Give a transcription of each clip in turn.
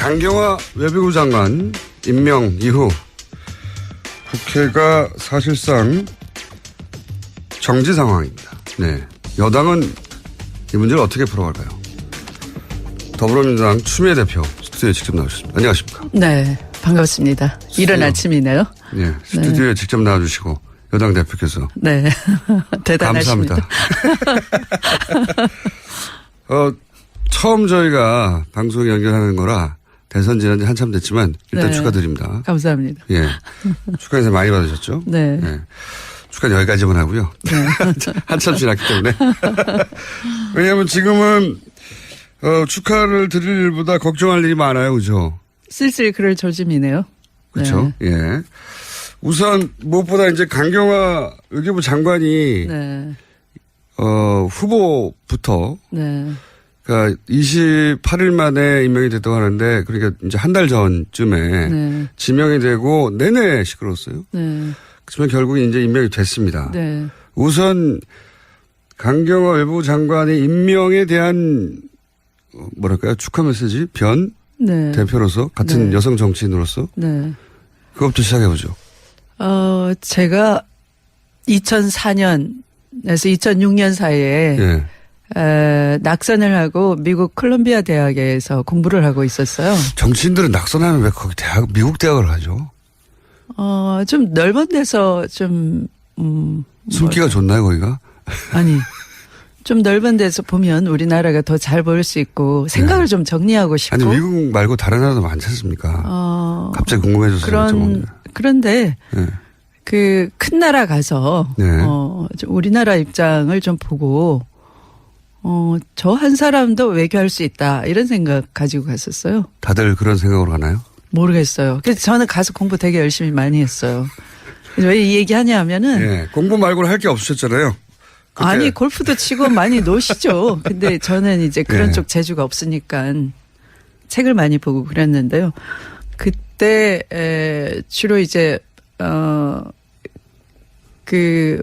강경화 외교부 장관 임명 이후 국회가 사실상 정지 상황입니다. 네. 여당은 이 문제를 어떻게 풀어갈까요? 더불어민주당 추미애 대표 스튜디오에 직접 나오셨습니다. 안녕하십니까? 네, 반갑습니다. 이른 아침이네요. 네, 스튜디오에 네. 직접 나와주시고 여당 대표께서. 네, 대단하십니다. 감사합니다. 처음 저희가 방송 연결하는 거라 대선 지난 지 한참 됐지만 일단 네. 축하드립니다. 감사합니다. 예, 축하 인사 많이 받으셨죠? 네. 예. 축하는 여기까지만 하고요. 네. 한참 지났기 때문에. 왜냐하면 지금은 축하를 드릴 일보다 걱정할 일이 많아요. 그죠? 쓸쓸 그럴 조짐이네요. 그렇죠. 네. 예. 우선 무엇보다 이제 강경화 외교부 장관이 네. 후보부터 네. 그러니까 28일 만에 임명이 됐다고 하는데 그러니까 이제 한 달 전쯤에 네. 지명이 되고 내내 시끄러웠어요. 네. 그렇지만 결국 이제 임명이 됐습니다. 네. 우선 강경화 외교부 장관의 임명에 대한 뭐랄까요? 축하 메시지 변 네. 대표로서 같은 네. 여성 정치인으로서 네. 그것부터 시작해 보죠. 제가 2004년에서 2006년 사이에 예. 낙선을 하고 미국 콜롬비아 대학에서 공부를 하고 있었어요. 정치인들은 낙선하면 왜 거기 미국 대학을 가죠? 좀 넓은 데서 좀, 숨기가 좋나요, 거기가? 아니, 좀 넓은 데서 보면 우리나라가 더 잘 보일 수 있고 생각을 네. 좀 정리하고 싶고. 아니, 미국 말고 다른 나라도 많지 않습니까? 갑자기 궁금해져서 여쭤보는데. 그런데 네. 그 큰 나라 가서 네. 좀 우리나라 입장을 좀 보고 저 한 사람도 외교할 수 있다 이런 생각 가지고 갔었어요. 다들 그런 생각으로 가나요? 모르겠어요. 그래서 저는 가서 공부 되게 열심히 많이 했어요. 왜 이 얘기 하냐면은 예. 공부 말고는 할 게 없으셨잖아요. 그때. 아니 골프도 치고 많이 노시죠. 근데 저는 이제 그런 네. 쪽 재주가 없으니까 책을 많이 보고 그랬는데요. 그때 주로 이제 그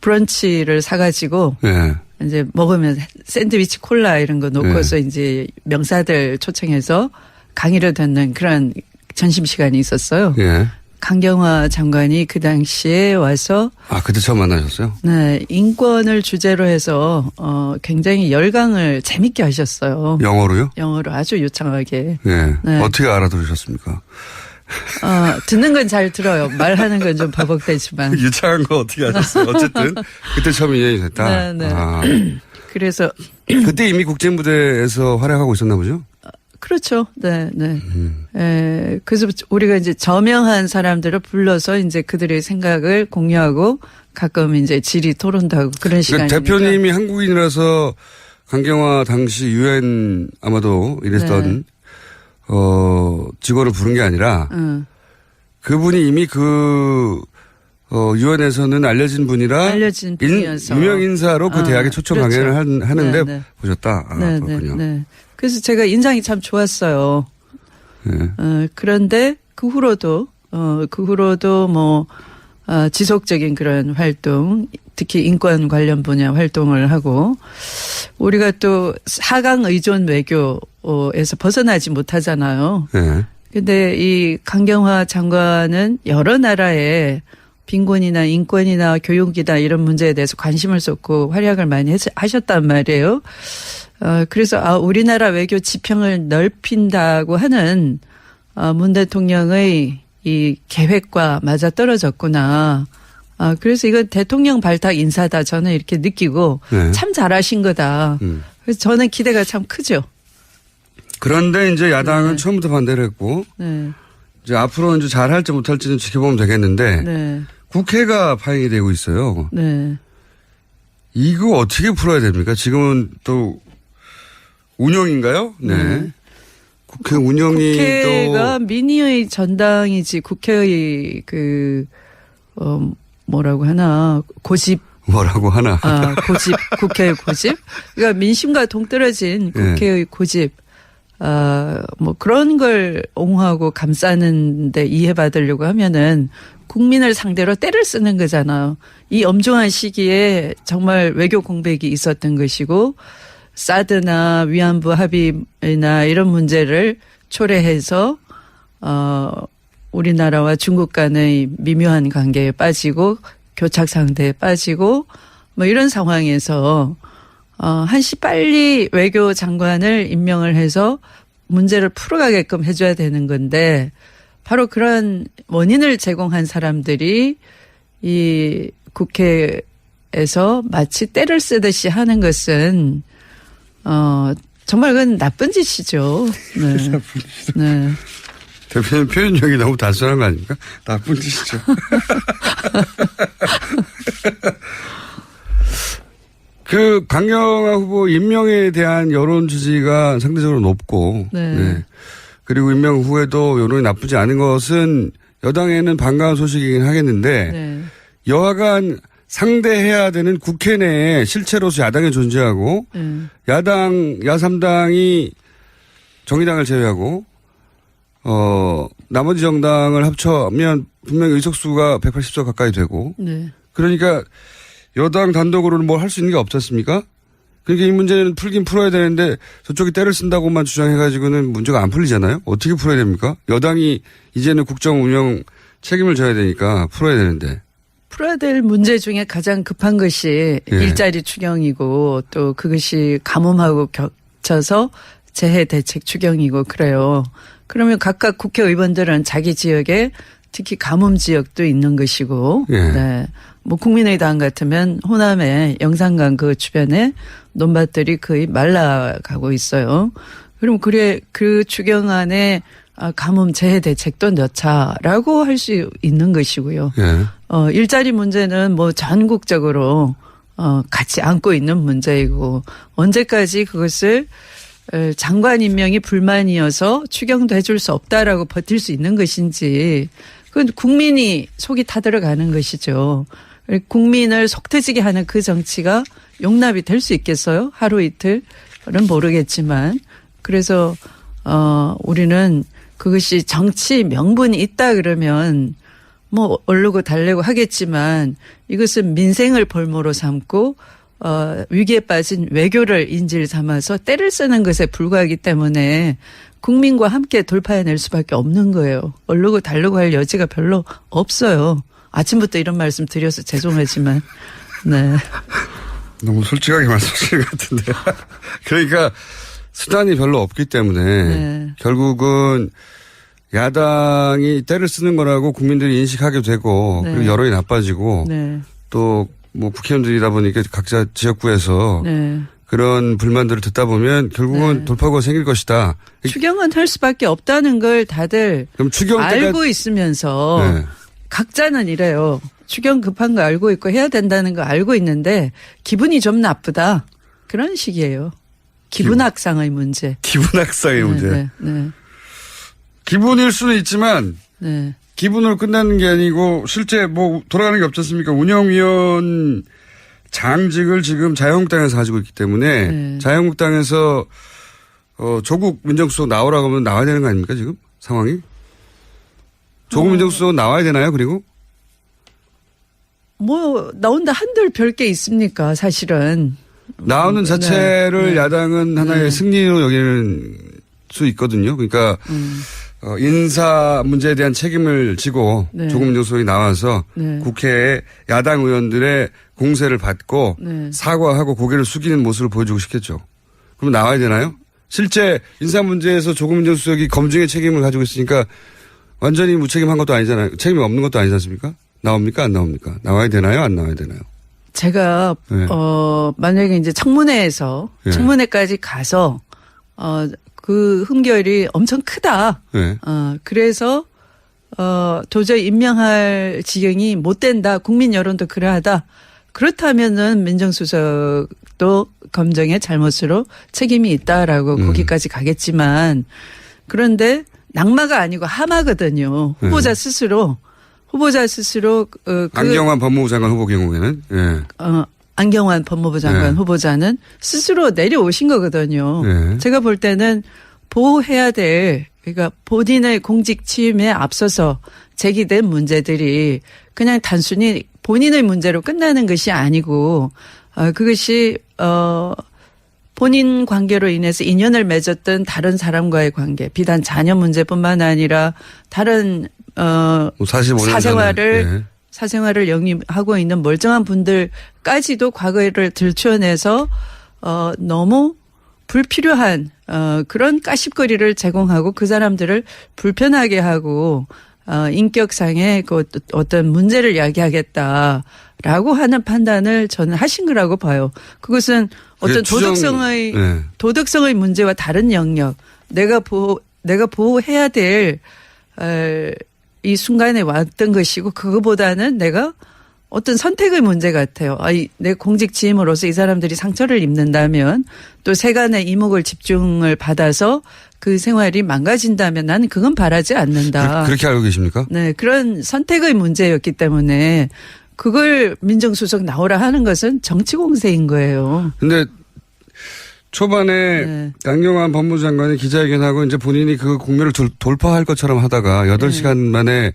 브런치를 사가지고 예. 이제 먹으면 샌드위치 콜라 이런 거 놓고서 이제 명사들 초청해서 강의를 듣는 그런 점심시간이 있었어요. 예. 강경화 장관이 그 당시에 와서 아, 그때 처음 만나셨어요? 네, 인권을 주제로 해서 굉장히 열강을 재밌게 하셨어요. 영어로요? 영어로 아주 유창하게. 예. 네. 어떻게 알아들으셨습니까? 듣는 건 잘 들어요. 말하는 건 좀 버벅대지만. 유창한 거 어떻게 하셨어요? 어쨌든 그때 처음 인연이 됐다. 네, 네. 아. 그래서 그때 이미 국제무대에서 활약하고 있었나 보죠? 그렇죠. 네, 네. 그래서 우리가 이제 저명한 사람들을 불러서 이제 그들의 생각을 공유하고 가끔 이제 질의 토론도 하고 그런 시간이니까. 대표님이 한국인이라서 강경화 당시 유엔 아마도 이랬던 직원을 부른 게 아니라 그분이 이미 유엔에서는 알려진 분이라 알려진 분이어서 유명 인사로 그 대학에 초청 그렇죠. 강연을 하는데 네, 네. 보셨다. 아, 네, 그렇군요. 네, 네. 그래서 제가 인상이 참 좋았어요. 네. 그런데 그 후로도 뭐 지속적인 그런 활동, 특히 인권 관련 분야 활동을 하고 우리가 또 4강 의존 외교에서 벗어나지 못하잖아요. 네. 근데 이 강경화 장관은 여러 나라에 빈곤이나 인권이나 교육이나 이런 문제에 대해서 관심을 쏟고 활약을 많이 하셨단 말이에요. 그래서 우리나라 외교 지평을 넓힌다고 하는 문 대통령의 이 계획과 맞아 떨어졌구나. 그래서 이건 대통령 발탁 인사다 저는 이렇게 느끼고 네. 참 잘하신 거다. 그래서 저는 기대가 참 크죠. 그런데 이제 야당은 네. 처음부터 반대를 했고 네. 이제 앞으로 이제 잘할지 못할지는 지켜보면 되겠는데 네. 국회가 파행이 되고 있어요. 네. 이거 어떻게 풀어야 됩니까? 지금은 또 운영인가요? 네. 국회 운영이 국회가 또 민의의 전당이지 국회의 뭐라고 하나 고집 뭐라고 하나. 고집 국회의 고집 그러니까 민심과 동떨어진 국회의 고집 뭐 그런 걸 옹호하고 감싸는데 이해받으려고 하면은 국민을 상대로 때를 쓰는 거잖아요. 이 엄중한 시기에 정말 외교 공백이 있었던 것이고 사드나 위안부 합의나 이런 문제를 초래해서 우리나라와 중국 간의 미묘한 관계에 빠지고 교착 상태에 빠지고 뭐 이런 상황에서 한시 빨리 외교 장관을 임명을 해서 문제를 풀어가게끔 해줘야 되는 건데 바로 그런 원인을 제공한 사람들이 이 국회에서 마치 때를 쓰듯이 하는 것은 정말 그건 나쁜 짓이죠. 네. 네. 대표님 표현력이 너무 단순한 거 아닙니까? 나쁜 짓이죠. 그 강경화 후보 임명에 대한 여론 지지가 상대적으로 높고, 네. 네. 그리고 임명 후에도 여론이 나쁘지 않은 것은 여당에는 반가운 소식이긴 하겠는데, 네. 여하간 상대해야 되는 국회 내에 실체로서 야당이 존재하고, 야3당이 정의당을 제외하고, 나머지 정당을 합쳐면 분명히 의석수가 180석 가까이 되고, 네. 그러니까 여당 단독으로는 뭘 할 수 있는 게 없지 않습니까? 그러니까 이 문제는 풀긴 풀어야 되는데 저쪽이 때를 쓴다고만 주장해가지고는 문제가 안 풀리잖아요. 어떻게 풀어야 됩니까? 여당이 이제는 국정 운영 책임을 져야 되니까 풀어야 되는데. 풀어야 될 문제 중에 가장 급한 것이 예. 일자리 추경이고 또 그것이 가뭄하고 겹쳐서 재해 대책 추경이고 그래요. 그러면 각각 국회의원들은 자기 지역에 특히 가뭄 지역도 있는 것이고, 예. 네. 뭐 국민의당 같으면 호남의 영산강 그 주변에 논밭들이 거의 말라가고 있어요. 그럼 그 추경안에 가뭄 재해 대책도 넣자라고 할 수 있는 것이고요. 예. 일자리 문제는 뭐 전국적으로 같이 안고 있는 문제이고 언제까지 그것을 장관 임명이 불만이어서 추경도 해줄 수 없다라고 버틸 수 있는 것인지 그건 국민이 속이 타들어가는 것이죠. 국민을 속 터지게 하는 그 정치가 용납이 될 수 있겠어요? 하루 이틀은 모르겠지만 그래서 우리는 그것이 정치 명분이 있다 그러면 뭐 얼르고 달래고 하겠지만 이것은 민생을 볼모로 삼고 위기에 빠진 외교를 인질 삼아서 때를 쓰는 것에 불과하기 때문에 국민과 함께 돌파해낼 수밖에 없는 거예요. 얼르고 달르고 할 여지가 별로 없어요. 아침부터 이런 말씀 드려서 죄송하지만. 네. 너무 솔직하게 말씀하시는 것 같은데. 그러니까 수단이 별로 없기 때문에 네. 결국은 야당이 때를 쓰는 거라고 국민들이 인식하게 되고 네. 그리고 여론이 나빠지고 네. 또 뭐 국회의원들이다 보니까 각자 지역구에서 네. 그런 불만들을 듣다 보면 결국은 네. 돌파구가 생길 것이다. 추경은 할 수밖에 없다는 걸 다들 그럼 추경 때가 알고 있으면서 네. 각자는 이래요. 추경 급한 거 알고 있고 해야 된다는 거 알고 있는데 기분이 좀 나쁘다. 그런 식이에요. 기분 악상의 문제. 기분 악상의 문제. 네, 네, 기분일 수는 있지만 네. 기분으로 끝나는 게 아니고 실제 뭐 돌아가는 게 없지 않습니까? 운영위원 장직을 지금 자유한국당에서 가지고 있기 때문에 네. 자유한국당에서 조국 민정수석 나오라고 하면 나와야 되는 거 아닙니까 지금 상황이? 조국 민정수석 나와야 되나요? 그리고 뭐 나온다 한들 별게 있습니까? 사실은. 나오는 자체를 네. 야당은 하나의 네. 승리로 여기는 수 있거든요. 그러니까 인사 문제에 대한 책임을 지고 네. 조국 민정수석이 나와서 네. 국회에 야당 의원들의 공세를 받고 네. 사과하고 고개를 숙이는 모습을 보여주고 싶겠죠. 그럼 나와야 되나요? 실제 인사 문제에서 조국 민정수석이 검증의 책임을 가지고 있으니까 완전히 무책임한 것도 아니잖아요. 책임이 없는 것도 아니지 않습니까? 나옵니까? 안 나옵니까? 나와야 되나요? 안 나와야 되나요? 제가 네. 만약에 이제 청문회에서 네. 청문회까지 가서 그 흠결이 엄청 크다. 네. 그래서 도저히 임명할 지경이 못 된다. 국민 여론도 그러하다. 그렇다면은 민정수석도 검증의 잘못으로 책임이 있다라고 거기까지 가겠지만 그런데 낙마가 아니고 하마거든요. 후보자 스스로 안경환 법무부 장관 후보 경우에는 예. 안경환 법무부 장관 네. 후보자는 스스로 내려오신 거거든요. 네. 제가 볼 때는 보호해야 될 그러니까 본인의 공직 취임에 앞서서 제기된 문제들이 그냥 단순히 본인의 문제로 끝나는 것이 아니고 그것이 본인 관계로 인해서 인연을 맺었던 다른 사람과의 관계, 비단 자녀 문제뿐만 아니라 다른 45년 사생활을 영위하고 있는 멀쩡한 분들까지도 과거를 들추어내서 너무 불필요한 그런 까십거리를 제공하고 그 사람들을 불편하게 하고 인격상의 그 어떤 문제를 야기하겠다라고 하는 판단을 저는 하신 거라고 봐요. 그것은 어떤 도덕성의 문제와 다른 영역, 내가 보호해야 될 이 순간에 왔던 것이고, 그거보다는 내가 어떤 선택의 문제 같아요. 내 공직 지임으로서 이 사람들이 상처를 입는다면, 또 세간의 이목을 집중을 받아서 그 생활이 망가진다면 나는 그건 바라지 않는다. 그렇게 알고 계십니까? 네, 그런 선택의 문제였기 때문에 그걸 민정수석 나오라 하는 것은 정치 공세인 거예요. 근데 초반에 강경화 법무부 장관이 기자회견하고 이제 본인이 그 국면을 돌파할 것처럼 하다가 8시간 만에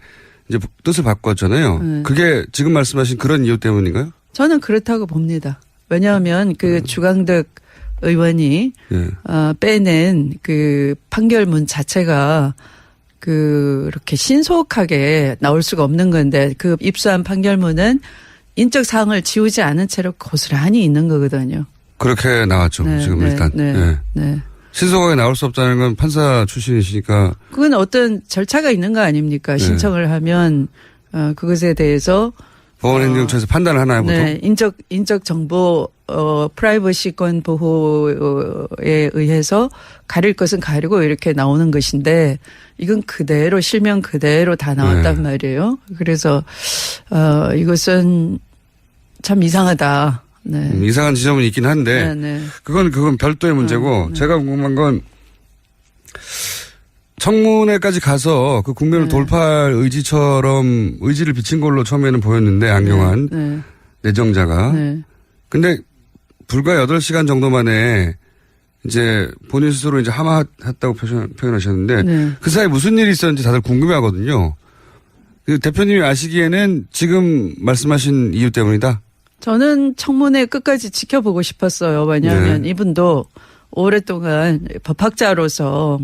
이제 뜻을 바꿨잖아요. 그게 지금 말씀하신 그런 이유 때문인가요? 저는 그렇다고 봅니다. 왜냐하면 그 주강덕 의원이 빼낸 그 판결문 자체가 그렇게 신속하게 나올 수가 없는 건데, 그 입수한 판결문은 인적 사항을 지우지 않은 채로 고스란히 있는 거거든요. 그렇게 나왔죠. 지금 일단. 신속하게 나올 수 없다는 건 판사 출신이시니까. 그건 어떤 절차가 있는 거 아닙니까? 신청을 하면 그것에 대해서 보건행정처에서 판단을 하나요, 보통? 네, 인적 정보 프라이버시권 보호에 의해서 가릴 것은 가리고 이렇게 나오는 것인데, 이건 그대로 실명 그대로 다 나왔단 말이에요. 그래서 이것은 참 이상하다. 네. 이상한 지점은 있긴 한데 그건 별도의 문제고 제가 궁금한 건 청문회까지 가서 그 국면을 돌파할 의지를 비친 걸로 처음에는 보였는데 안경환 내정자가 근데 불과 8시간 정도 만에 이제 본인 스스로 이제 하마했다고 표현하셨는데 그 사이에 무슨 일이 있었는지 다들 궁금해하거든요. 그 대표님이 아시기에는 지금 말씀하신 이유 때문이다. 저는 청문회 끝까지 지켜보고 싶었어요. 왜냐하면 이분도 오랫동안 법학자로서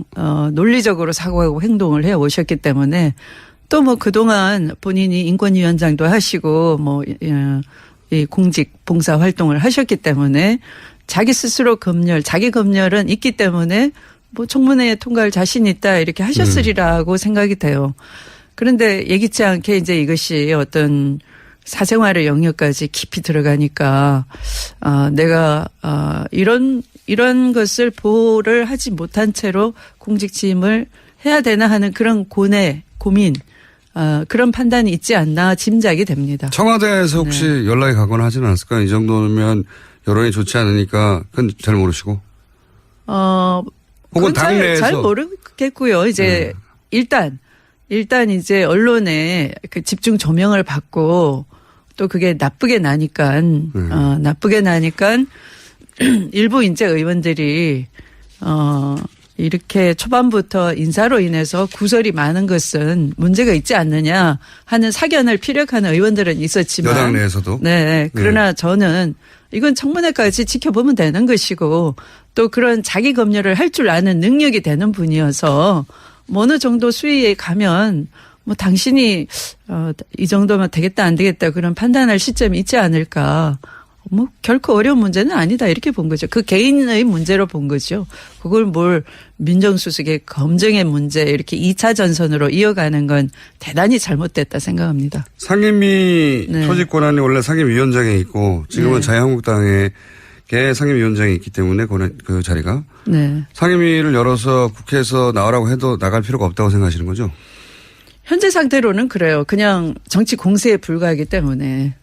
논리적으로 사고하고 행동을 해 오셨기 때문에, 또 뭐 그동안 본인이 인권위원장도 하시고 이 공직 봉사 활동을 하셨기 때문에 자기 스스로 자기 검열은 있기 때문에 뭐 청문회에 통과할 자신 있다 이렇게 하셨으리라고 생각이 돼요. 그런데 예기치 않게 이제 이것이 어떤 사생활의 영역까지 깊이 들어가니까 내가 이런 것을 보호를 하지 못한 채로 공직 취임을 해야 되나 하는 그런 고민 그런 판단이 있지 않나 짐작이 됩니다. 청와대에서 혹시 연락이 가거나 하지는 않았을까요? 이 정도면 여론이 좋지 않으니까 그건 잘 모르시고. 혹은 당내에서 잘 모르겠고요. 이제 일단 이제 언론에 그 집중 조명을 받고 또 그게 나쁘게 나니까 일부 이제 의원들이 이렇게 초반부터 인사로 인해서 구설이 많은 것은 문제가 있지 않느냐 하는 사견을 피력하는 의원들은 있었지만 여당 내에서도. 네. 그러나 저는 이건 청문회까지 지켜보면 되는 것이고 또 그런 자기 검열을 할 줄 아는 능력이 되는 분이어서 어느 정도 수위에 가면 뭐 당신이 이 정도면 되겠다 안 되겠다 그런 판단할 시점이 있지 않을까. 뭐 결코 어려운 문제는 아니다 이렇게 본 거죠. 그 개인의 문제로 본 거죠. 그걸 뭘 민정수석의 검증의 문제 이렇게 2차 전선으로 이어가는 건 대단히 잘못됐다 생각합니다. 상임위 조직 권한이 원래 상임위원장에 있고 지금은 자유한국당에 상임위원장이 있기 때문에 그 자리가 상임위를 열어서 국회에서 나오라고 해도 나갈 필요가 없다고 생각하시는 거죠? 현재 상태로는 그래요. 그냥 정치 공세에 불과하기 때문에.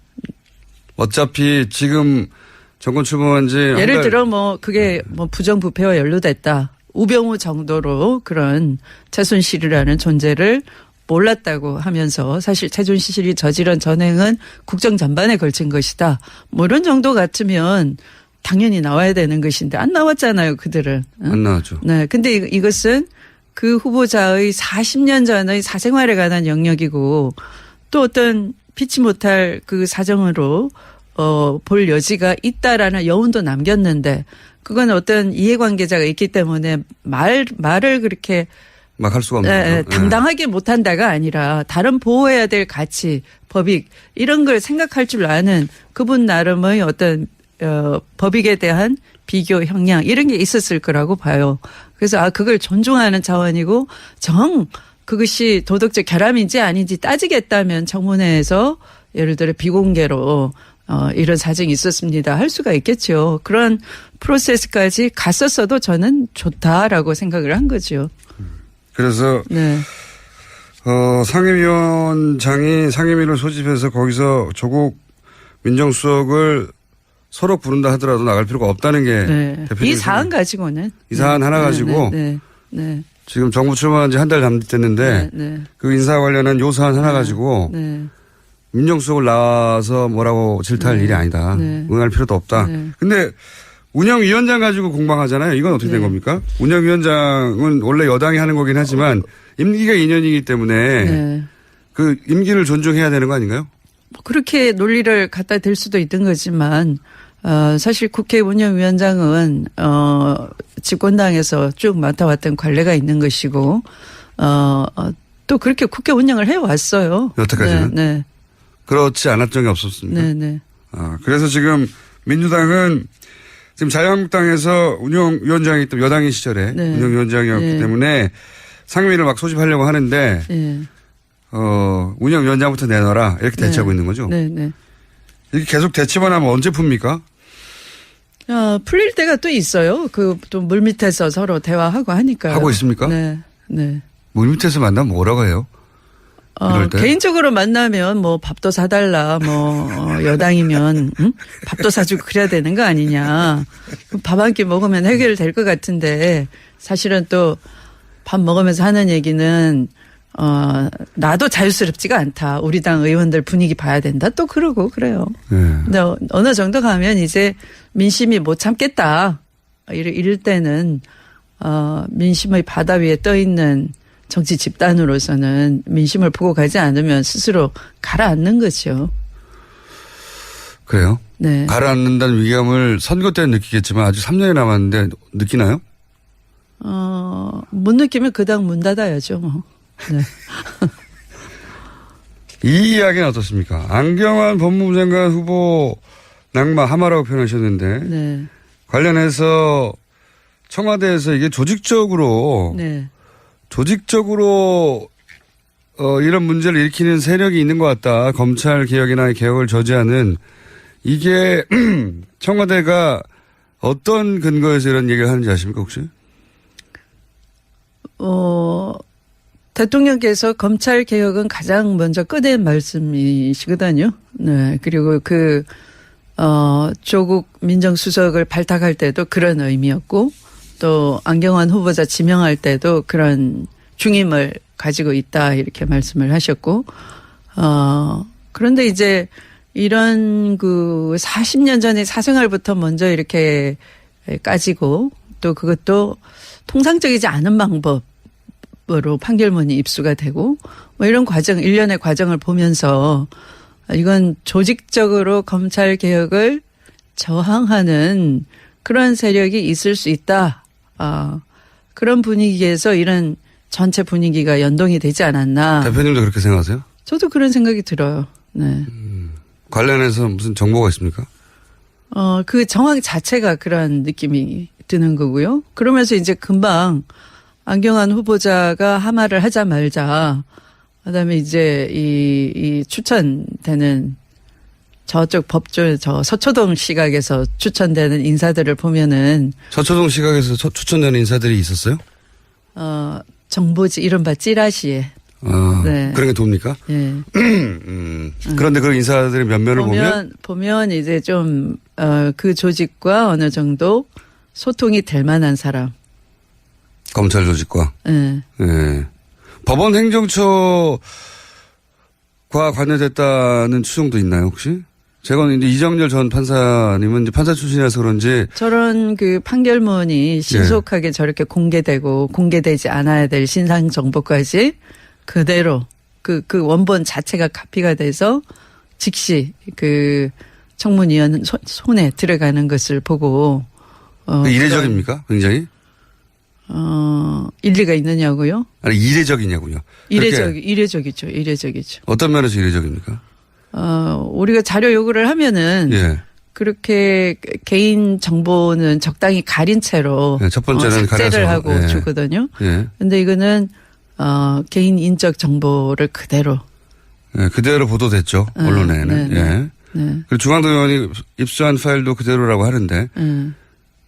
어차피 지금 정권 출범한 지 예를 들어 그게 부정부패와 연루됐다. 우병우 정도로 그런 최순실이라는 존재를 몰랐다고 하면서 사실 최순실이 저지른 전행은 국정 전반에 걸친 것이다. 뭐 이런 정도 같으면 당연히 나와야 되는 것인데 안 나왔잖아요, 그들은. 안 나왔죠. 네. 근데 이것은 그 후보자의 40년 전의 사생활에 관한 영역이고 또 어떤 피치 못할 그 사정으로 볼 여지가 있다라는 여운도 남겼는데 그건 어떤 이해관계자가 있기 때문에 말을 그렇게 막 할 수가 없는 거죠. 당당하게 못한다가 아니라 다른 보호해야 될 가치, 법익 이런 걸 생각할 줄 아는 그분 나름의 어떤 법익에 대한 비교 형량 이런 게 있었을 거라고 봐요. 그래서 그걸 존중하는 차원이고 그것이 도덕적 결함인지 아닌지 따지겠다면 청문회에서 예를 들어 비공개로 이런 사정이 있었습니다. 할 수가 있겠죠. 그런 프로세스까지 갔었어도 저는 좋다라고 생각을 한 거죠. 그래서 네. 상임위원장이 상임위를 소집해서 거기서 조국 민정수석을 서로 부른다 하더라도 나갈 필요가 없다는 게 네. 대표님 이 사안 가지고는 이 사안 하나 가지고 네. 지금 정부 출마한 지 한 달 남짓됐는데 그 인사 관련한 요 사안 하나 가지고 민정수석을 나와서 뭐라고 질타할 일이 아니다. 응할 필요도 없다. 근데 운영위원장 가지고 공방하잖아요. 이건 어떻게 된 겁니까? 운영위원장은 원래 여당이 하는 거긴 하지만 임기가 2년이기 때문에 그 임기를 존중해야 되는 거 아닌가요? 그렇게 논리를 갖다 댈 수도 있던 거지만 사실 국회 운영위원장은 집권당에서 쭉 맡아왔던 관례가 있는 것이고 또 그렇게 국회 운영을 해왔어요. 여태까지는? 네. 그렇지 않았던 적이 없었습니까? 네. 그래서 지금 민주당은 지금 자유한국당에서 운영위원장이 또 여당인 시절에 운영위원장이었기 때문에 상임위를 막 소집하려고 하는데 운영위원장부터 내놔라 이렇게 대치하고 있는 거죠. 네. 이렇게 계속 대치만 하면 언제 풉니까? 풀릴 때가 또 있어요. 또 물밑에서 서로 대화하고 하니까요. 하고 있습니까? 네. 물밑에서 만나면 뭐라고 해요? 이럴 때? 개인적으로 만나면 뭐 밥도 사달라, 여당이면, 밥도 사주고 그래야 되는 거 아니냐. 밥 한 끼 먹으면 해결될 것 같은데 사실은 또 밥 먹으면서 하는 얘기는 나도 자유스럽지가 않다. 우리 당 의원들 분위기 봐야 된다. 또 그러고 그래요. 근데 어느 정도 가면 이제 민심이 못 참겠다. 이럴 때는 민심의 바다 위에 떠 있는 정치 집단으로서는 민심을 보고 가지 않으면 스스로 가라앉는 거죠. 그래요? 네. 가라앉는다는 위기감을 선거 때는 느끼겠지만 아직 3년이 남았는데 느끼나요? 못 느끼면 그 당 문 닫아야죠. 뭐. 네. 이 이야기는 어떻습니까? 안경환 법무부 장관 후보 낙마 하마라고 표현하셨는데 관련해서 청와대에서 이게 조직적으로 이런 문제를 일으키는 세력이 있는 것 같다. 검찰 개혁이나 개혁을 저지하는 이게 청와대가 어떤 근거에서 이런 얘기를 하는지 아십니까 혹시? 대통령께서 검찰 개혁은 가장 먼저 꺼낸 말씀이시거든요. 네. 그리고 조국 민정수석을 발탁할 때도 그런 의미였고 또 안경환 후보자 지명할 때도 그런 중임을 가지고 있다 이렇게 말씀을 하셨고 그런데 이제 이런 40년 전의 사생활부터 먼저 이렇게 까지고 또 그것도 통상적이지 않은 방법으로 판결문이 입수가 되고 뭐 이런 과정 일련의 과정을 보면서 이건 조직적으로 검찰 개혁을 저항하는 그런 세력이 있을 수 있다. 그런 분위기에서 이런 전체 분위기가 연동이 되지 않았나. 대표님도 그렇게 생각하세요? 저도 그런 생각이 들어요. 네. 관련해서 무슨 정보가 있습니까? 그 정황 자체가 그런 느낌이 드는 거고요. 그러면서 이제 금방 안경환 후보자가 하마를 하자 말자. 그다음에 이제 이 추천되는 저쪽 법조 서초동 시각에서 추천되는 인사들을 보면은 서초동 시각에서 추천되는 인사들이 있었어요? 정보지 이른바 찌라시에. 네. 그런 게 돕니까? 예. 그런데 그 인사들의 면면을 보면 이제 좀 그 조직과 어느 정도 소통이 될 만한 사람. 검찰 조직과. 네. 네. 법원 행정처과 관여됐다는 추정도 있나요 혹시? 제가 이제 이정열 전 판사님은 이제 판사 출신이라서 그런지 저런 그 판결문이 신속하게 저렇게 공개되고 공개되지 않아야 될 신상 정보까지 그대로 그 원본 자체가 카피가 돼서 즉시 그 청문위원 손에 들어가는 것을 보고 이례적입니까? 굉장히? 일리가 있느냐고요? 아니, 이례적이냐고요. 이례적이죠. 이례적이죠. 어떤 면에서 이례적입니까? 우리가 자료 요구를 하면은 예. 그렇게 개인 정보는 적당히 가린 채로 네, 첫 번째는 삭제를 가려서. 하고 예. 주거든요. 예. 근데 이거는 개인 인적 정보를 그대로 예, 그대로 보도됐죠. 언론에는. 네, 예. 네. 그리고 중앙도 의원이 입수한 파일도 그대로라고 하는데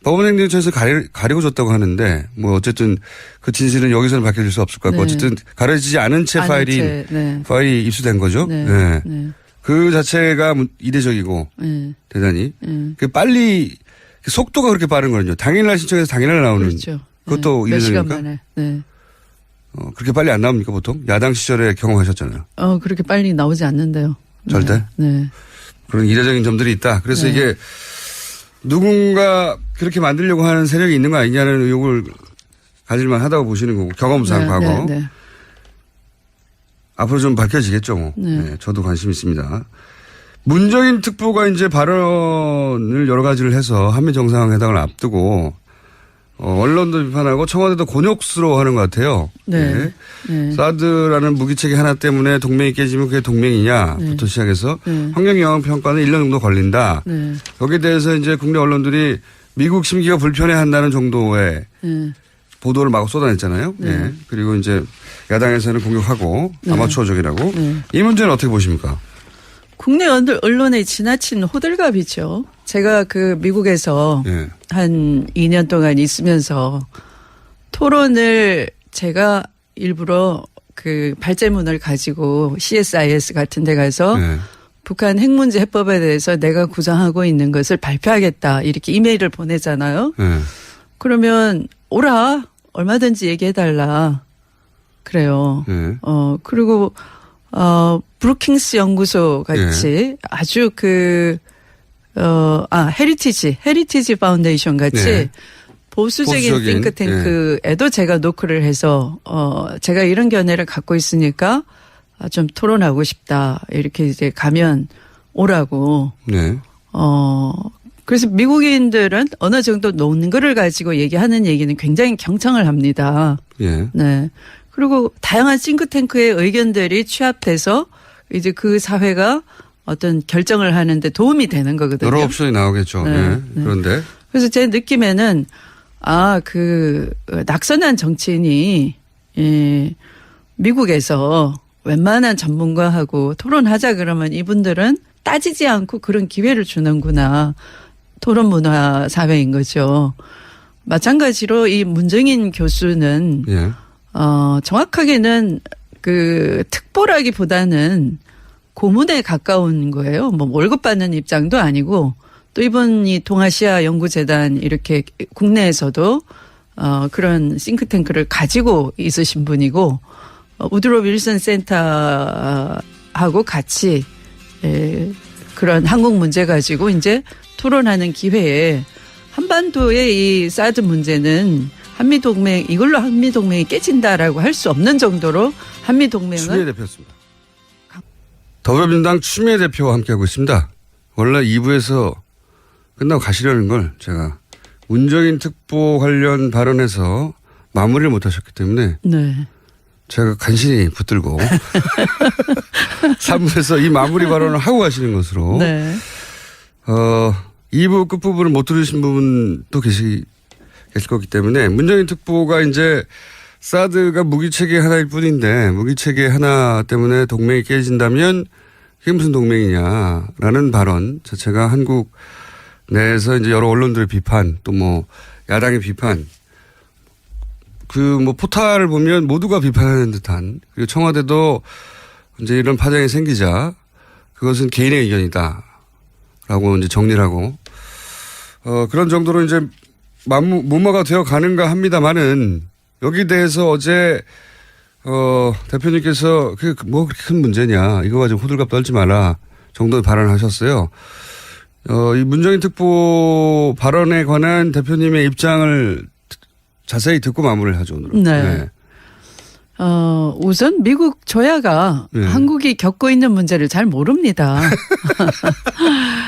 법원행정처에서 가리고 줬다고 하는데 뭐 어쨌든 그 진실은 여기서는 밝혀질 수 없을 것 같고 네. 어쨌든 가려지지 않은 채 파일이 입수된 거죠. 네. 예. 네. 그 자체가 이례적이고 네. 대단히 그 빨리 속도가 그렇게 빠른 거는요. 당일날 신청해서 당일날 나오는 그렇죠. 그것도 네. 몇 시간 이례적입니까? 만에. 네. 그렇게 빨리 안 나옵니까 보통? 야당 시절에 경험하셨잖아요. 그렇게 빨리 나오지 않는데요. 절대? 네. 그런 이례적인 점들이 있다. 그래서 네. 이게 누군가 그렇게 만들려고 하는 세력이 있는 거 아니냐는 의혹을 가질만 하다고 보시는 거고 경험상 과거. 네. 앞으로 좀 밝혀지겠죠. 뭐. 네. 네, 저도 관심 있습니다. 문정인 특보가 이제 발언을 여러 가지를 해서 한미 정상회담을 앞두고 언론도 비판하고 청와대도 곤욕스러워하는 것 같아요. 네. 네. 사드라는 무기체계 하나 때문에 동맹이 깨지면 그게 동맹이냐부터 시작해서 네. 환경영향평가는 1년 정도 걸린다. 네. 여기에 대해서 이제 국내 언론들이 미국 심기가 불편해한다는 정도의 네. 보도를 마구 쏟아냈잖아요. 네. 네. 그리고 이제 야당에서는 공격하고 아마추어적이라고. 네. 이 문제는 어떻게 보십니까? 국내 언론의 지나친 호들갑이죠. 제가 그 미국에서 예. 한 2년 동안 있으면서 토론을 제가 일부러 그 발제문을 가지고 CSIS 같은 데 가서 예. 북한 핵문제 해법에 대해서 내가 구상하고 있는 것을 발표하겠다. 이렇게 이메일을 보내잖아요. 예. 그러면 오라. 얼마든지 얘기해달라. 그래요. 예. 그리고 브루킹스 연구소 같이 아주 헤리티지 파운데이션 같이 네. 보수적인 띵크탱크에도 제가 노크를 해서 제가 이런 견해를 갖고 있으니까 좀 토론하고 싶다. 이렇게 이제 가면 오라고. 네. 그래서 미국인들은 어느 정도 논거를 가지고 얘기하는 얘기는 굉장히 경청을 합니다. 예. 네. 그리고 다양한 싱크탱크의 의견들이 취합돼서 이제 그 사회가 어떤 결정을 하는데 도움이 되는 거거든요. 여러 옵션이 나오겠죠. 네. 예. 네. 그런데. 그래서 제 느낌에는 낙선한 정치인이 미국에서 웬만한 전문가하고 토론하자 그러면 이분들은 따지지 않고 그런 기회를 주는구나. 토론 문화 사회인 거죠. 마찬가지로 이 문정인 교수는 예. 정확하게는 그 특보라기보다는 고문에 가까운 거예요. 뭐 월급 받는 입장도 아니고 또 이번이 동아시아 연구재단 이렇게 국내에서도 그런 싱크탱크를 가지고 있으신 분이고 우드로 윌슨 센터하고 같이 그런 한국 문제 가지고 이제 토론하는 기회에 한반도의 이 사드 문제는 한미동맹 이걸로 한미동맹이 깨진다라고 할 수 없는 정도로 한미동맹은 추미애 대표였습니다. 더불어민주당 추미애 대표와 함께하고 있습니다. 원래 2부에서 끝나고 가시려는 걸 제가 문정인 특보 관련 발언에서 마무리를 못하셨기 때문에 네. 제가 간신히 붙들고 3부에서 이 마무리 발언을 하고 가시는 것으로 네. 2부 끝부분을 못 들으신 부분도 계실 거기 때문에 문정인 특보가 이제 사드가 무기체계 하나일 뿐인데 무기체계 하나 때문에 동맹이 깨진다면 그게 무슨 동맹이냐라는 발언 자체가 한국 내에서 이제 여러 언론들의 비판 또 뭐 야당의 비판 그 뭐 포탈을 보면 모두가 비판하는 듯한 그리고 청와대도 이제 이런 파장이 생기자 그것은 개인의 의견이다라고 이제 정리를 하고 그런 정도로 이제 무마가 되어 가는가 합니다만은 여기 대해서 어제 대표님께서 그게 뭐 그렇게 큰 문제냐 이거 가지고 호들갑 떨지 마라 정도의 발언을 하셨어요. 이 문정인 특보 발언에 관한 대표님의 입장을 자세히 듣고 마무리를 하죠 오늘은. 네. 우선 미국 조야가 네. 한국이 겪고 있는 문제를 잘 모릅니다.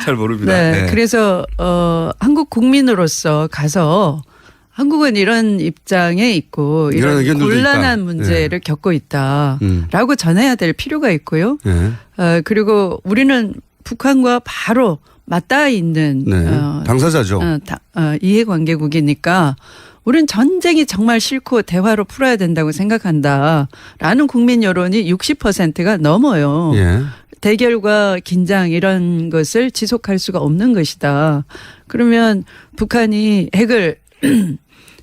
잘 모릅니다. 네. 네. 그래서 한국 국민으로서 가서 한국은 이런 입장에 있고 이런 이런 의견들도 곤란한 있다. 문제를 겪고 있다라고 전해야 될 필요가 있고요. 네. 그리고 우리는 북한과 바로 맞닿아 있는 네. 당사자죠. 이해관계국이니까 우리는 전쟁이 정말 싫고 대화로 풀어야 된다고 생각한다라는 국민 여론이 60%가 넘어요. 예. 대결과 긴장 이런 것을 지속할 수가 없는 것이다. 그러면 북한이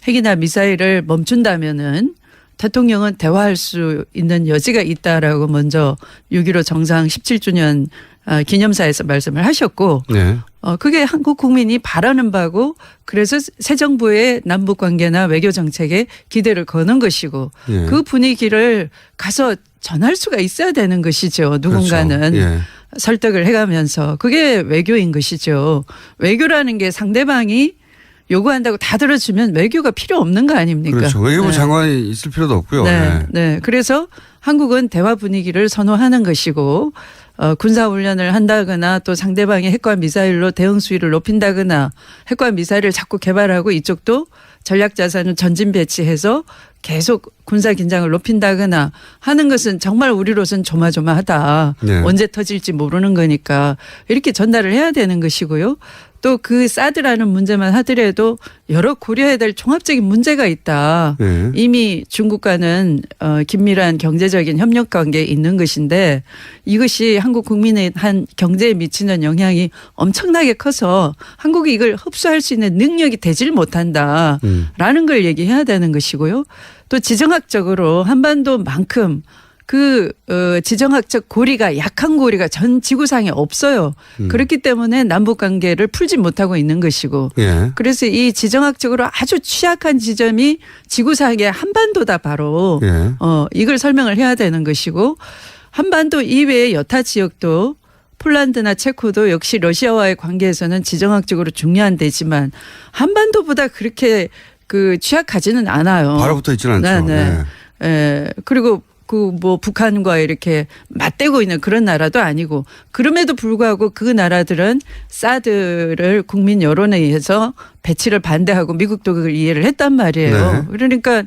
핵이나 미사일을 멈춘다면은 대통령은 대화할 수 있는 여지가 있다라고 먼저 6.15 정상 17주년 기념사에서 말씀을 하셨고 네. 그게 한국 국민이 바라는 바고 그래서 새 정부의 남북 관계나 외교 정책에 기대를 거는 것이고 예. 그 분위기를 가서 전할 수가 있어야 되는 것이죠. 누군가는 그렇죠. 예. 설득을 해가면서 그게 외교인 것이죠. 외교라는 게 상대방이 요구한다고 다 들어주면 외교가 필요 없는 거 아닙니까? 그렇죠. 외교부 네. 장관이 있을 필요도 없고요. 네. 네. 네. 그래서 한국은 대화 분위기를 선호하는 것이고 군사훈련을 한다거나 또 상대방의 핵과 미사일로 대응 수위를 높인다거나 핵과 미사일을 자꾸 개발하고 이쪽도 전략자산을 전진 배치해서 계속 군사 긴장을 높인다거나 하는 것은 정말 우리로서는 조마조마하다. 네. 언제 터질지 모르는 거니까 이렇게 전달을 해야 되는 것이고요. 또 그 사드라는 문제만 하더라도 여러 고려해야 될 종합적인 문제가 있다. 네. 이미 중국과는 긴밀한 경제적인 협력 관계에 있는 것인데 이것이 한국 국민의 한 경제에 미치는 영향이 엄청나게 커서 한국이 이걸 흡수할 수 있는 능력이 되질 못한다라는 걸 얘기해야 되는 것이고요. 또 지정학적으로 한반도만큼 지정학적 고리가 약한 고리가 전 지구상에 없어요. 그렇기 때문에 남북 관계를 풀지 못하고 있는 것이고. 예. 그래서 이 지정학적으로 아주 취약한 지점이 지구상의 한반도다 바로. 예. 이걸 설명을 해야 되는 것이고 한반도 이외의 여타 지역도 폴란드나 체코도 역시 러시아와의 관계에서는 지정학적으로 중요한 데지만 한반도보다 그렇게 취약하지는 않아요. 바로 붙어 있지는 않죠. 네. 그리고 북한과 이렇게 맞대고 있는 그런 나라도 아니고 그럼에도 불구하고 그 나라들은 사드를 국민 여론에 의해서 배치를 반대하고 미국도 그걸 이해를 했단 말이에요. 네. 그러니까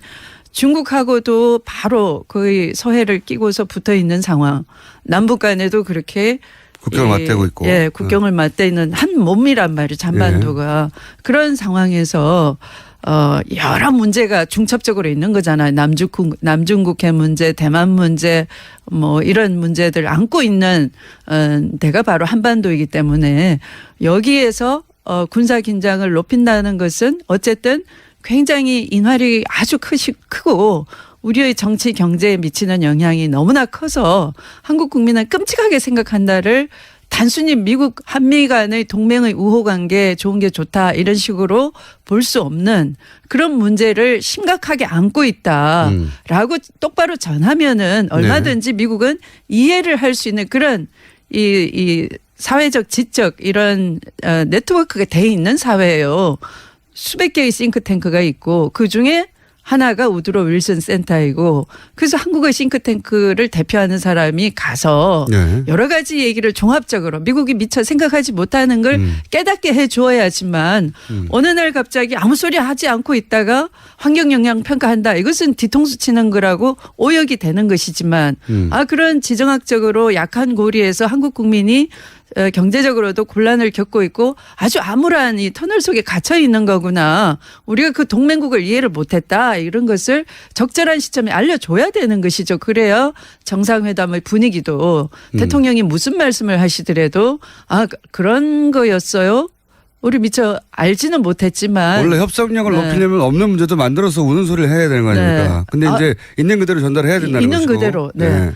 중국하고도 바로 거의 서해를 끼고서 붙어 있는 상황. 남북 간에도 그렇게 국경을 맞대고 있고. 예, 국경을 맞대는 한 몸이란 말이에요. 잔반도가. 그런 상황에서 여러 문제가 중첩적으로 있는 거잖아요. 남중국해 문제, 대만 문제, 이런 문제들 안고 있는 데가 바로 한반도이기 때문에 여기에서 군사 긴장을 높인다는 것은 어쨌든 굉장히 인활이 아주 크고 우리의 정치 경제에 미치는 영향이 너무나 커서 한국 국민은 끔찍하게 생각한다를 단순히 미국 한미 간의 동맹의 우호 관계 좋은 게 좋다 이런 식으로 볼 수 없는 그런 문제를 심각하게 안고 있다라고 똑바로 전하면은 얼마든지 미국은 이해를 할 수 있는 그런 이 사회적 지적 이런 네트워크가 돼 있는 사회예요. 수백 개의 싱크탱크가 있고 그중에 하나가 우드로 윌슨 센터이고 그래서 한국의 싱크탱크를 대표하는 사람이 가서 네. 여러 가지 얘기를 종합적으로 미국이 미처 생각하지 못하는 걸 깨닫게 해 주어야지만 어느 날 갑자기 아무 소리 하지 않고 있다가 환경 영향 평가한다. 이것은 뒤통수 치는 거라고 오역이 되는 것이지만 그런 지정학적으로 약한 고리에서 한국 국민이 경제적으로도 곤란을 겪고 있고 아주 암울한 이 터널 속에 갇혀 있는 거구나. 우리가 그 동맹국을 이해를 못했다. 이런 것을 적절한 시점에 알려줘야 되는 것이죠. 그래야 정상회담의 분위기도 대통령이 무슨 말씀을 하시더라도 그런 거였어요. 우리 미처 알지는 못했지만 원래 협상력을 네. 높이려면 없는 문제도 만들어서 우는 소리를 해야 되는 거 아닙니까? 네. 근데 이제 있는 그대로 전달해야 된다는 있는 것이고. 그대로. 네.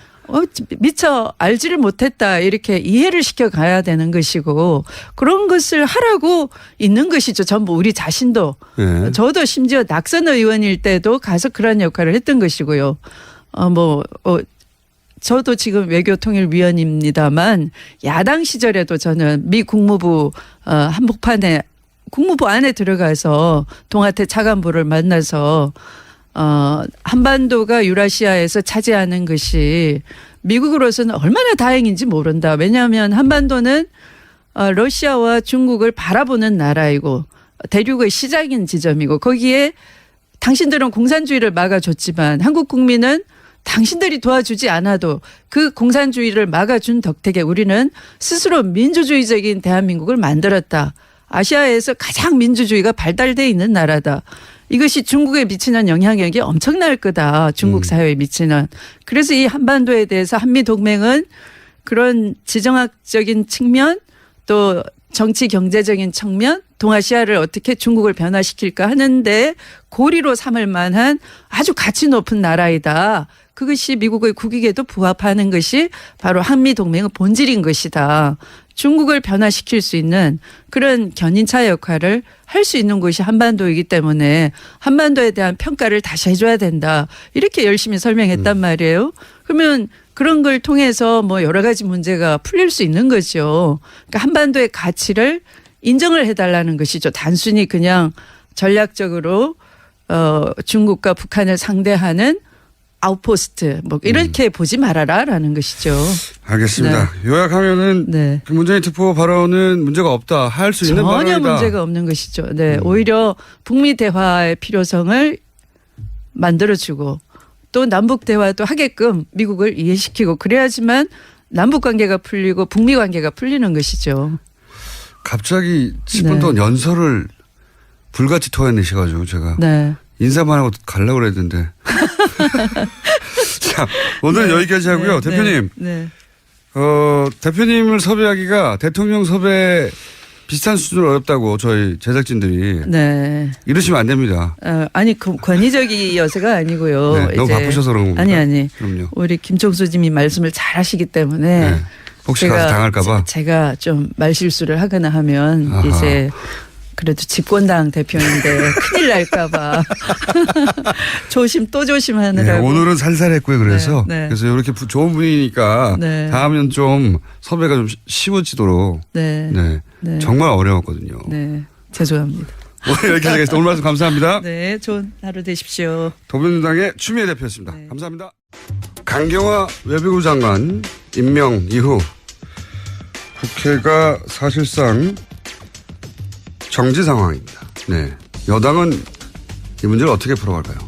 미처 알지를 못했다 이렇게 이해를 시켜가야 되는 것이고 그런 것을 하라고 있는 것이죠. 전부 우리 자신도. 네. 저도 심지어 낙선 의원일 때도 가서 그런 역할을 했던 것이고요. 저도 지금 외교통일위원입니다만 야당 시절에도 저는 미 국무부 한복판에 국무부 안에 들어가서 동아태 차관보를 만나서 한반도가 유라시아에서 차지하는 것이 미국으로서는 얼마나 다행인지 모른다. 왜냐하면 한반도는 러시아와 중국을 바라보는 나라이고 대륙의 시작인 지점이고 거기에 당신들은 공산주의를 막아줬지만 한국 국민은 당신들이 도와주지 않아도 그 공산주의를 막아준 덕택에 우리는 스스로 민주주의적인 대한민국을 만들었다. 아시아에서 가장 민주주의가 발달돼 있는 나라다. 이것이 중국에 미치는 영향력이 엄청날 거다. 중국 사회에 미치는. 그래서 이 한반도에 대해서 한미동맹은 그런 지정학적인 측면 또 정치 경제적인 측면 동아시아를 어떻게 중국을 변화시킬까 하는데 고리로 삼을 만한 아주 가치 높은 나라이다. 그것이 미국의 국익에도 부합하는 것이 바로 한미동맹의 본질인 것이다. 중국을 변화시킬 수 있는 그런 견인차 역할을 할 수 있는 곳이 한반도이기 때문에 한반도에 대한 평가를 다시 해줘야 된다. 이렇게 열심히 설명했단 말이에요. 그러면 그런 걸 통해서 뭐 여러 가지 문제가 풀릴 수 있는 거죠. 그러니까 한반도의 가치를 인정을 해달라는 것이죠. 단순히 그냥 전략적으로 중국과 북한을 상대하는 아웃포스트 뭐 이렇게 보지 말아라라는 것이죠. 알겠습니다. 요약하면은 네. 그 문재인 특보 발언은 문제가 없다. 할 수 있는 발언이다. 전혀 문제가 없는 것이죠. 네, 오히려 북미 대화의 필요성을 만들어주고 또 남북 대화도 하게끔 미국을 이해시키고 그래야지만 남북 관계가 풀리고 북미 관계가 풀리는 것이죠. 갑자기 10분 동안 연설을 불같이 토해내셔가지고 제가 네. 인사만 하고 가려고 그랬는데. 자, 오늘은 여기까지 하고요. 대표님. 네. 대표님을 섭외하기가 대통령 섭외 비슷한 수준으로 어렵다고 저희 제작진들이. 네. 이러시면 안 됩니다. 아니, 권위적이어서가 아니고요. 네, 너무 바쁘셔서 그런 겁니다. 아니. 그럼요. 우리 김총수님이 말씀을 잘 하시기 때문에. 네. 혹시 가서 당할까봐. 제가 좀 말실수를 하거나 하면 아하. 이제 그래도 집권당 대표인데 큰일 날까봐 조심 또 조심하느라고. 네, 오늘은 살살했고요. 그래서 네, 네. 그래서 이렇게 좋은 분위기니까 네. 다음엔 좀 섭외가 좀 쉬워지도록. 네. 네. 네. 정말 어려웠거든요. 네. 죄송합니다. 오늘 여기까지 하겠습니다. 오늘 말씀 감사합니다. 네. 좋은 하루 되십시오. 더불어민주당의 추미애 대표였습니다. 네. 감사합니다. 강경화 외교부 장관 임명 이후 국회가 사실상 정지 상황입니다. 네. 여당은 이 문제를 어떻게 풀어갈까요?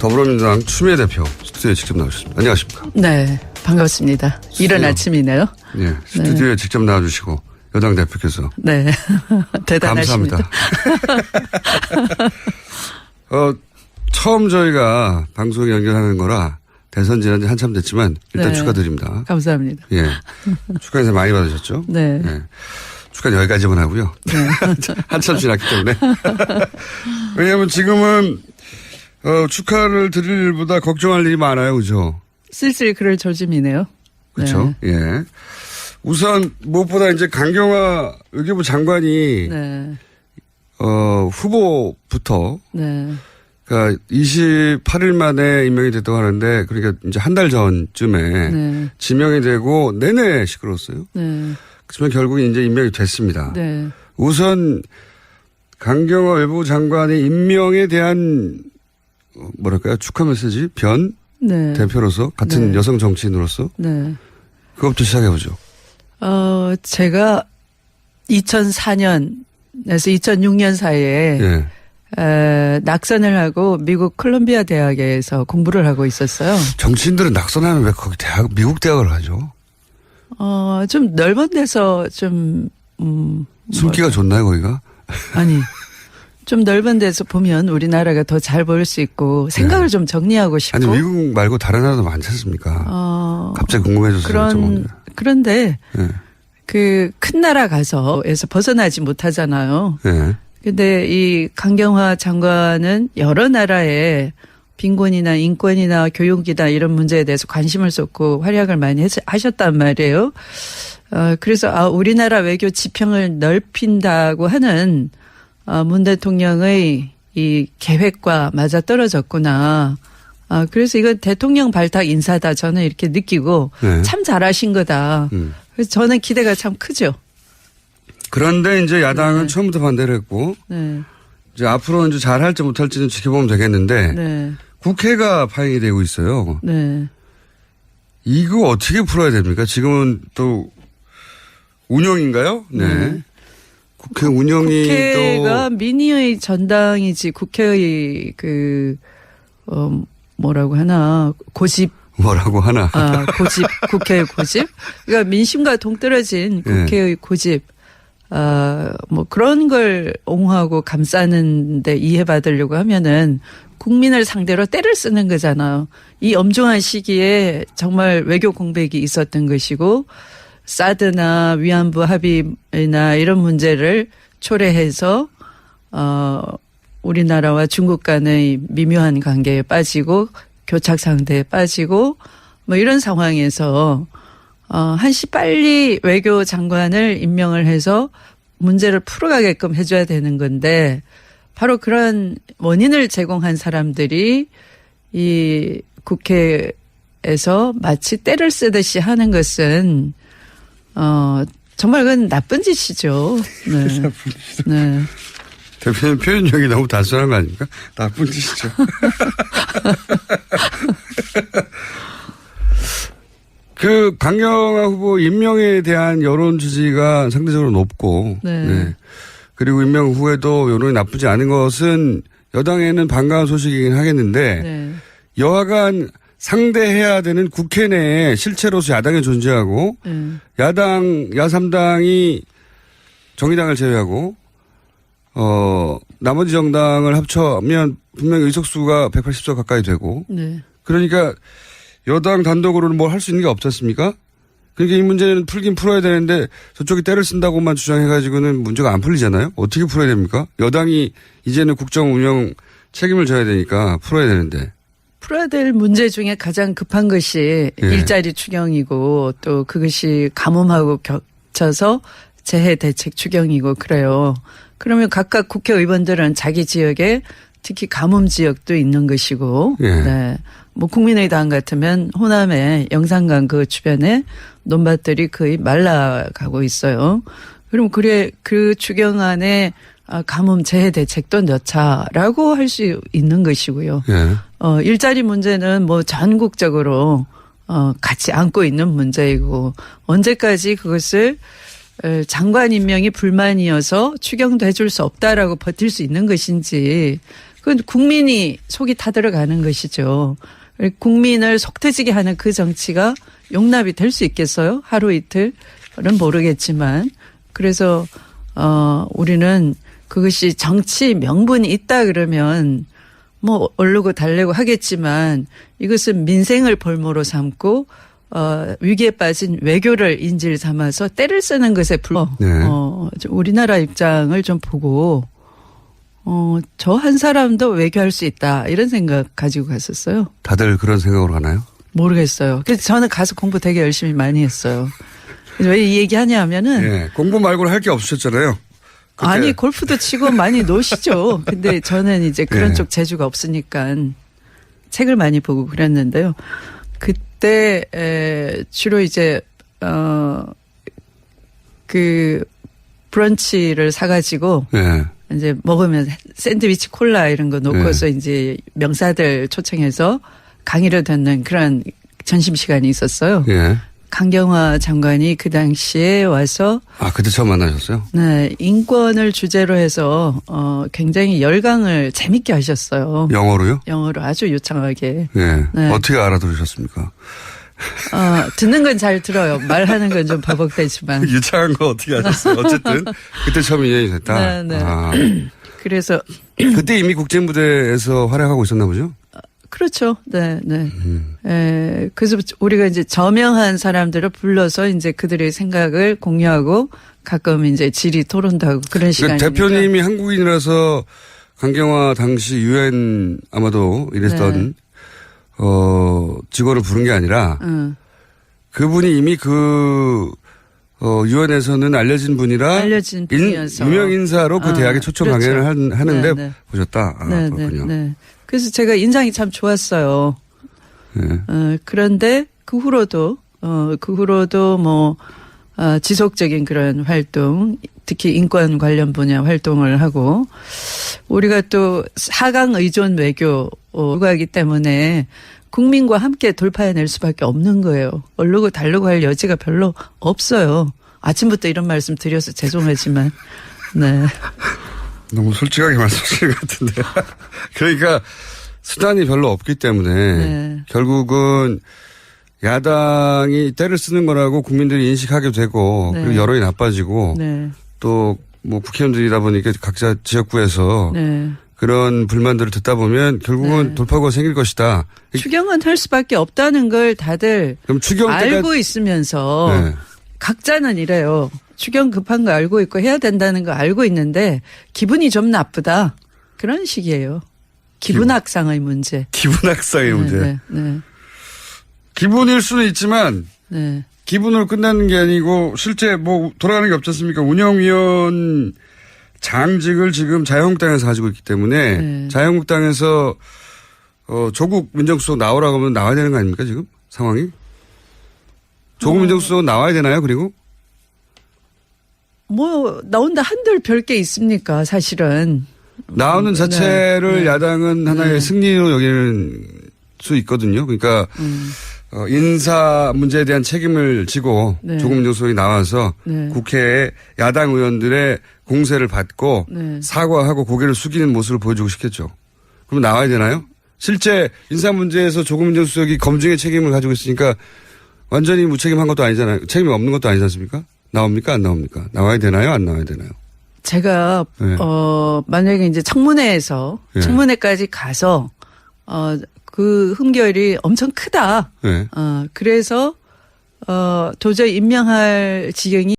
더불어민주당 추미애 대표 스튜디오에 직접 나오셨습니다. 안녕하십니까? 네. 반갑습니다. 이른 아침이네요. 네. 스튜디오에 직접 나와주시고 여당 대표께서. 네. 대단하십니다. 감사합니다. 처음 저희가 방송 연결하는 거라 대선 지난 지 한참 됐지만 일단 네. 축하드립니다. 감사합니다. 예. 축하 인사 많이 받으셨죠? 네. 예. 축하는 여기까지만 하고요. 네. 한참 지났기 때문에. 왜냐하면 지금은 축하를 드릴 일보다 걱정할 일이 많아요. 그죠? 슬슬 그럴 조짐이네요. 그렇죠. 네. 예. 우선 무엇보다 이제 강경화 외교부 장관이 네. 후보부터 네. 그러니까 28일 만에 임명이 됐다고 하는데 그러니까 이제 한 달 전쯤에 네. 지명이 되고 내내 시끄러웠어요. 네. 그렇지만 결국 이제 임명이 됐습니다. 네. 우선 강경화 외교부 장관의 임명에 대한 뭐랄까요 축하 메시지 변 네. 대표로서 같은 네. 여성 정치인으로서 네. 그것부터 시작해 보죠. 제가 2004년에서 2006년 사이에 예. 낙선을 하고 미국 콜롬비아 대학에서 공부를 하고 있었어요. 정치인들은 낙선하면 왜 거기 미국 대학을 가죠? 좀 넓은 데서 좀 숨기가 좋나요 거기가? 아니. 좀 넓은 데서 보면 우리나라가 더 잘 보일 수 있고 생각을 좀 정리하고 싶고. 아니 미국 말고 다른 나라도 많지 않습니까? 갑자기 궁금해져서 그런데 예. 그 큰 나라 가서에서 벗어나지 못하잖아요. 예. 근데 이 강경화 장관은 여러 나라의 빈곤이나 인권이나 교육이나 이런 문제에 대해서 관심을 쏟고 활약을 많이 하셨단 말이에요. 그래서 우리나라 외교 지평을 넓힌다고 하는 문 대통령의 이 계획과 맞아떨어졌구나. 그래서 이건 대통령 발탁 인사다. 저는 이렇게 느끼고 네. 참 잘하신 거다. 그래서 저는 기대가 참 크죠. 그런데 이제 야당은 네. 처음부터 반대를 했고 네. 이제 앞으로는 이제 잘할지 못할지는 지켜보면 되겠는데 네. 국회가 파행이 되고 있어요. 네. 이거 어떻게 풀어야 됩니까? 지금은 또 운영인가요? 네. 국회 운영이 국회가 또 민의의 전당이지 국회의 뭐라고 하나 고집 뭐라고 하나. 고집 국회의 고집. 그러니까 민심과 동떨어진 국회의 고집. 뭐 그런 걸 옹호하고 감싸는데 이해받으려고 하면은 국민을 상대로 때를 쓰는 거잖아요. 이 엄중한 시기에 정말 외교 공백이 있었던 것이고 사드나 위안부 합의나 이런 문제를 초래해서 우리나라와 중국 간의 미묘한 관계에 빠지고 교착 상태에 빠지고 뭐 이런 상황에서 한시 빨리 외교 장관을 임명을 해서 문제를 풀어가게끔 해줘야 되는 건데 바로 그런 원인을 제공한 사람들이 이 국회에서 마치 때를 쓰듯이 하는 것은 정말 그건 나쁜 짓이죠. 네. 나쁜 짓이죠. 네. 대표님 표현력이 너무 단순한 거 아닙니까? 나쁜 짓이죠. 그 강경화 후보 임명에 대한 여론 지지가 상대적으로 높고, 네. 네. 그리고 임명 후에도 여론이 나쁘지 않은 것은 여당에는 반가운 소식이긴 하겠는데, 네. 여하간 상대해야 되는 국회 내에 실체로서 야당이 존재하고, 야3당이 정의당을 제외하고, 나머지 정당을 합쳐면 분명히 의석수가 180석 가까이 되고, 네. 그러니까 여당 단독으로는 뭘 할 수 있는 게 없지 않습니까? 그러니까 이 문제는 풀긴 풀어야 되는데 저쪽이 때를 쓴다고만 주장해가지고는 문제가 안 풀리잖아요. 어떻게 풀어야 됩니까? 여당이 이제는 국정 운영 책임을 져야 되니까 풀어야 되는데. 풀어야 될 문제 중에 가장 급한 것이 일자리 추경이고 또 그것이 가뭄하고 겹쳐서 재해 대책 추경이고 그래요. 그러면 각각 국회의원들은 자기 지역에 특히 가뭄 지역도 있는 것이고, 네. 뭐 국민의당 같으면 호남의 영산강 그 주변에 논밭들이 거의 말라가고 있어요. 그럼 그 추경 안에 가뭄 재해 대책도 넣자라고 할 수 있는 것이고요. 일자리 문제는 뭐 전국적으로 같이 안고 있는 문제이고 언제까지 그것을 장관 임명이 불만이어서 추경도 해줄 수 없다라고 버틸 수 있는 것인지 그건 국민이 속이 타들어가는 것이죠. 국민을 속 터지게 하는 그 정치가 용납이 될 수 있겠어요? 하루 이틀은 모르겠지만 그래서 우리는 그것이 정치 명분이 있다 그러면 뭐 얼르고 달래고 하겠지만 이것은 민생을 볼모로 삼고 위기에 빠진 외교를 인질 삼아서 때를 쓰는 것에 불러 우리나라 입장을 좀 보고 저 한 사람도 외교할 수 있다 이런 생각 가지고 갔었어요. 다들 그런 생각으로 가나요? 모르겠어요. 그래서 저는 가서 공부 되게 열심히 많이 했어요. 왜 이 얘기 하냐 하면은 공부 말고는 할 게 없으셨잖아요. 그때. 아니 골프도 치고 많이 노시죠. 근데 저는 이제 그런 쪽 재주가 없으니까 책을 많이 보고 그랬는데요. 그때 주로 이제 그 브런치를 사가지고 이제 먹으면 샌드위치 콜라 이런 거 놓고서 이제 명사들 초청해서 강의를 듣는 그런 점심시간이 있었어요. 강경화 장관이 그 당시에 와서. 그때 처음 만나셨어요? 네. 인권을 주제로 해서, 굉장히 열강을 재밌게 하셨어요. 영어로요? 영어로 아주 유창하게. 네. 어떻게 알아들으셨습니까? 듣는 건 잘 들어요. 말하는 건 좀 버벅대지만. 유창한 거 어떻게 하셨어요? 어쨌든 그때 처음 인연이 됐다. 네. 그래서 그때 이미 국제무대에서 활약하고 있었나 보죠? 그렇죠. 네. 그래서 우리가 이제 저명한 사람들을 불러서 이제 그들의 생각을 공유하고 가끔 이제 질의 토론도 하고 그런 시간이니까. 대표님이 한국인이라서 강경화 당시 유엔 아마도 이랬던 직원을 부른 게 아니라 그분이 이미 유엔에서는 알려진 분이어서 유명 인사로 그 대학에 초청 강연을 하는데 보셨다. 그렇군요. 네. 그래서 제가 인상이 참 좋았어요. 그런데 그 후로도 뭐 지속적인 그런 활동 특히 인권 관련 분야 활동을 하고 우리가 또 4강 의존 외교가이기 때문에 국민과 함께 돌파해낼 수밖에 없는 거예요. 얼르고 달르고 할 여지가 별로 없어요. 아침부터 이런 말씀 드려서 죄송하지만. 네. 너무 솔직하게 말씀하시는 것 같은데. 그러니까 수단이 별로 없기 때문에 네. 결국은 야당이 때를 쓰는 거라고 국민들이 인식하게 되고 네. 그리고 여론이 나빠지고 네. 또 뭐 국회의원들이다 보니까 각자 지역구에서 네. 그런 불만들을 듣다 보면 결국은 네. 돌파구가 생길 것이다. 추경은 할 수밖에 없다는 걸 다들 그럼 추경 때가 알고 있으면서 네. 각자는 이래요. 추경 급한 거 알고 있고 해야 된다는 거 알고 있는데 기분이 좀 나쁘다. 그런 식이에요. 기분 악상의 문제. 기분 악상의 문제. 네, 네, 기분일 수는 있지만 네. 기분으로 끝나는 게 아니고 실제 뭐 돌아가는 게 없지 않습니까? 운영위원 장직을 지금 자유한국당에서 가지고 있기 때문에 네. 자유한국당에서 조국 민정수석 나오라고 하면 나와야 되는 거 아닙니까 지금 상황이? 조국 민정수석 나와야 되나요? 그리고 뭐 나온다 한들 별게 있습니까? 사실은. 나오는 자체를 네. 야당은 하나의 네. 승리로 여기는 수 있거든요. 그러니까 인사 문제에 대한 책임을 지고 네. 조국 민정수석이 나와서 네. 국회에 야당 의원들의 공세를 받고 네. 사과하고 고개를 숙이는 모습을 보여주고 싶겠죠. 그럼 나와야 되나요? 실제 인사 문제에서 조국 민정수석이 검증의 책임을 가지고 있으니까 완전히 무책임한 것도 아니잖아요. 책임이 없는 것도 아니지 않습니까? 나옵니까? 안 나옵니까? 나와야 되나요? 안 나와야 되나요? 제가 네. 만약에 이제 청문회에서 네. 청문회까지 가서 그 흠결이 엄청 크다. 네. 그래서 도저히 임명할 지경이